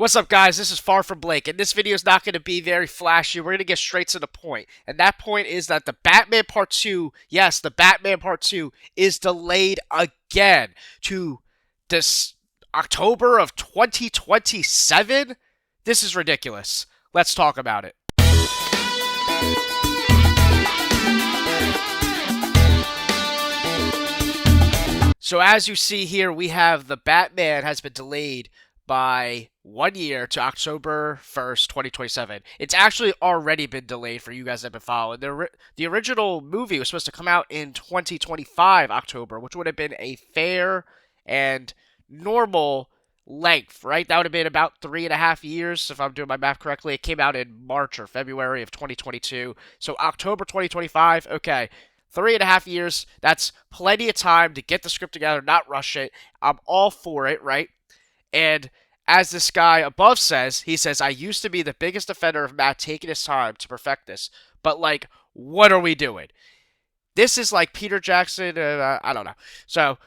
What's up, guys? This is Far From Blake, and this video is not going to be very flashy. We're going to get straight to the point. And that point is that the Batman Part 2, yes, the Batman Part 2 is delayed again to this October of 2027. This is ridiculous. Let's talk about it. So as you see here, we have the Batman has been delayed by 1 year to October 1st, 2027. It's actually already been delayed for you guys that have been following. The original movie was supposed to come out in 2025 October, which would have been a fair and normal length, right? That would have been about 3.5 years, if I'm doing my math correctly. It came out in March or February of 2022. So October 2025, okay. 3.5 years, that's plenty of time to get the script together, not rush it. I'm all for it, right? And as this guy above says, he says, I used to be the biggest defender of Matt taking his time to perfect this. But, like, what are we doing? This is like Peter Jackson, I don't know. So,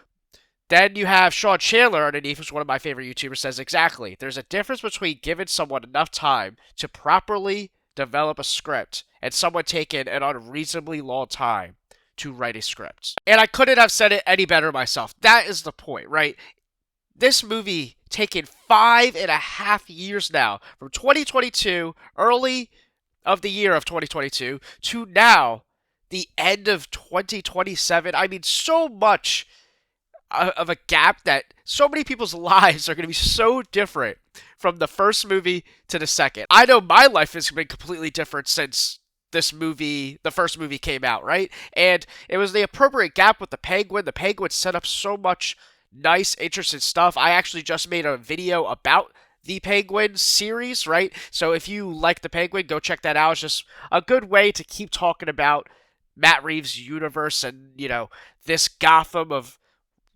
then you have Sean Chandler underneath, who's one of my favorite YouTubers, says, exactly. There's a difference between giving someone enough time to properly develop a script and someone taking an unreasonably long time to write a script. And I couldn't have said it any better myself. That is the point, right? This movie taken 5.5 years now, from 2022, early of the year of 2022, to now, the end of 2027. I mean, so much of a gap that so many people's lives are going to be so different from the first movie to the second. I know my life has been completely different since the first movie came out, right? And it was the appropriate gap with the Penguin. The Penguin set up so much nice, interesting stuff. I actually just made a video about the Penguin series, right? So if you like the Penguin, go check that out. It's just a good way to keep talking about Matt Reeves' universe and, this Gotham of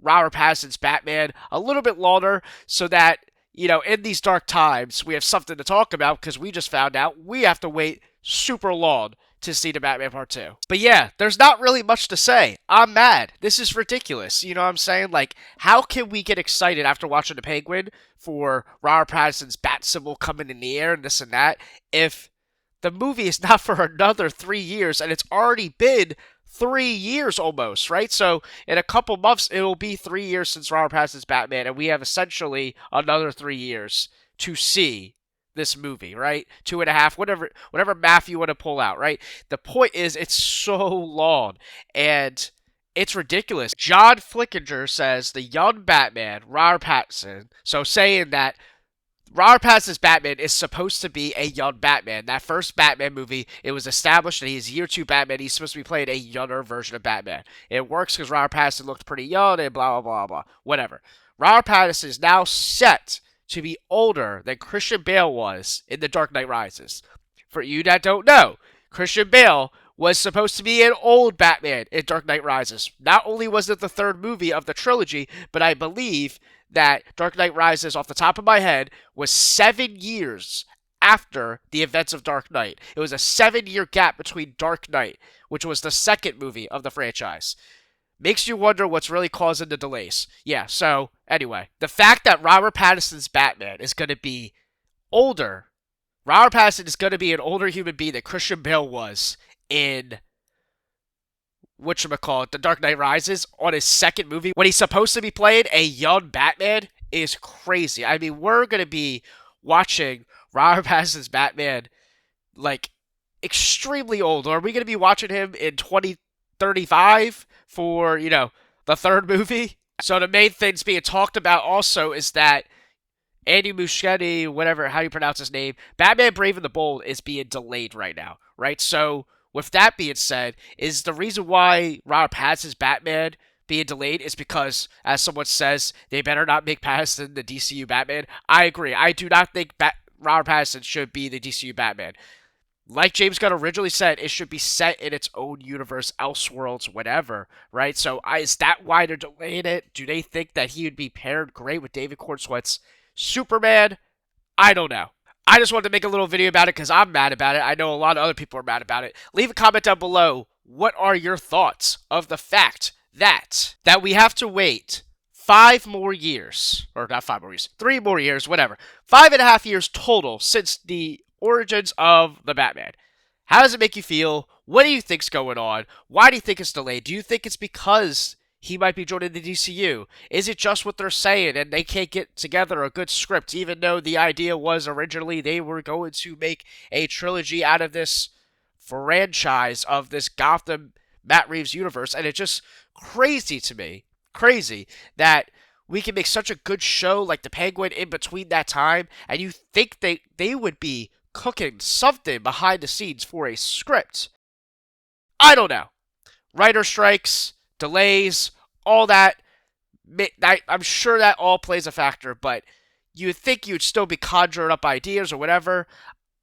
Robert Pattinson's Batman a little bit longer so that, in these dark times, we have something to talk about because we just found out we have to wait super long to see the Batman Part 2. But yeah, there's not really much to say. I'm mad. This is ridiculous. You know what I'm saying? Like, how can we get excited after watching The Penguin for Robert Pattinson's bat symbol coming in the air and this and that if the movie is not for another 3 years and it's already been 3 years almost, right? So in a couple months, it'll be 3 years since Robert Pattinson's Batman, and we have essentially another 3 years to see this movie, right? 2.5, whatever math you want to pull out, right? The point is, it's so long, and it's ridiculous. John Flickinger says the young Batman, Robert Pattinson, so saying that Robert Pattinson's Batman is supposed to be a young Batman. That first Batman movie, it was established that he's year 2 Batman. He's supposed to be playing a younger version of Batman. It works because Robert Pattinson looked pretty young and blah, blah, blah, blah. Whatever. Robert Pattinson is now set to be older than Christian Bale was in The Dark Knight Rises. For you that don't know, Christian Bale was supposed to be an old Batman in Dark Knight Rises. Not only was it the third movie of the trilogy, but I believe that Dark Knight Rises, off the top of my head, was 7 years after the events of Dark Knight. It was a 7-year gap between Dark Knight, which was the second movie of the franchise. Makes you wonder what's really causing the delays. Yeah, so, anyway. The fact that Robert Pattinson's Batman is going to be older, Robert Pattinson is going to be an older human being than Christian Bale was in whatchamacallit, The Dark Knight Rises, on his second movie, when he's supposed to be playing a young Batman, is crazy. I mean, we're going to be watching Robert Pattinson's Batman, like, extremely old. Or are we going to be watching him in 2035 for, the third movie? So the main things being talked about also is that Andy Muschietti, whatever, how you pronounce his name, Batman Brave and the Bold is being delayed right now, right? So with that being said, is the reason why Robert Pattinson's Batman being delayed is because, as someone says, they better not make Pattinson the DCU Batman. I agree. I do not think Robert Pattinson should be the DCU Batman. Like James Gunn originally said, it should be set in its own universe, Elseworlds, whatever, right? So is that why they're delaying it? Do they think that he would be paired great with David Cornsweet's Superman? I don't know. I just wanted to make a little video about it because I'm mad about it. I know a lot of other people are mad about it. Leave a comment down below. What are your thoughts of the fact that we have to wait 5 more years, or not 5 more years, 3 more years, whatever. 5.5 years total since the origins of the Batman. How does it make you feel? What do you think's going on? Why do you think it's delayed? Do you think it's because he might be joining the DCU? Is it just what they're saying and they can't get together a good script, even though the idea was originally they were going to make a trilogy out of this franchise of this Gotham Matt Reeves universe? And it's just crazy to me, crazy that we can make such a good show like the Penguin in between that time, and you think they would be cooking something behind the scenes for a script. I don't know. Writer strikes, delays, all that. I'm sure that all plays a factor, but you'd think you'd still be conjuring up ideas or whatever.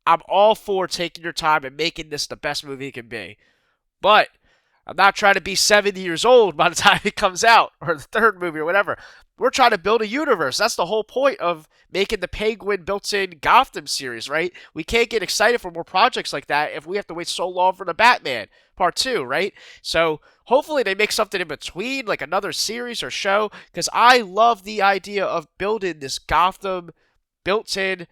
I'm all for taking your time and making this the best movie it can be. But I'm not trying to be 70 years old by the time it comes out, or the third movie, or whatever. We're trying to build a universe. That's the whole point of making the Penguin built-in Gotham series, right? We can't get excited for more projects like that if we have to wait so long for the Batman Part 2, right? So hopefully they make something in between, like another series or show, because I love the idea of building this Gotham built-in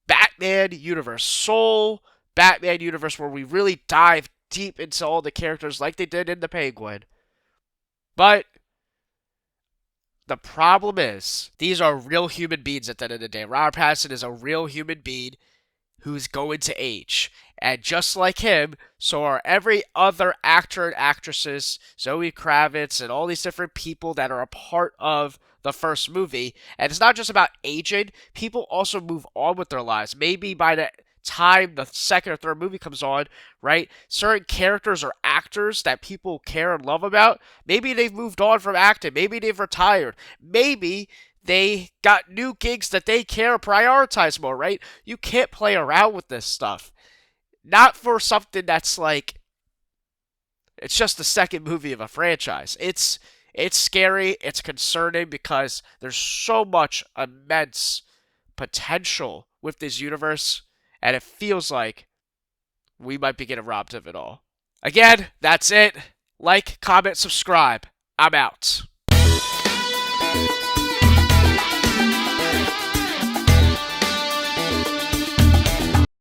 Batman universe, Soul Batman universe, where we really dive deep into all the characters like they did in the Penguin. But the problem is, these are real human beings at the end of the day. Robert Pattinson is a real human being who's going to age. And just like him, so are every other actor and actresses, Zoe Kravitz, and all these different people that are a part of the first movie. And it's not just about aging, people also move on with their lives. Maybe by the time the second or third movie comes on, right, certain characters or actors that people care and love about, maybe they've moved on from acting, maybe they've retired, maybe they got new gigs that they care prioritize more, right? You can't play around with this stuff. Not for something that's like, it's just the second movie of a franchise. It's scary, it's concerning because there's so much immense potential with this universe, and it feels like we might be getting robbed of it all. Again, that's it. Like, comment, subscribe. I'm out.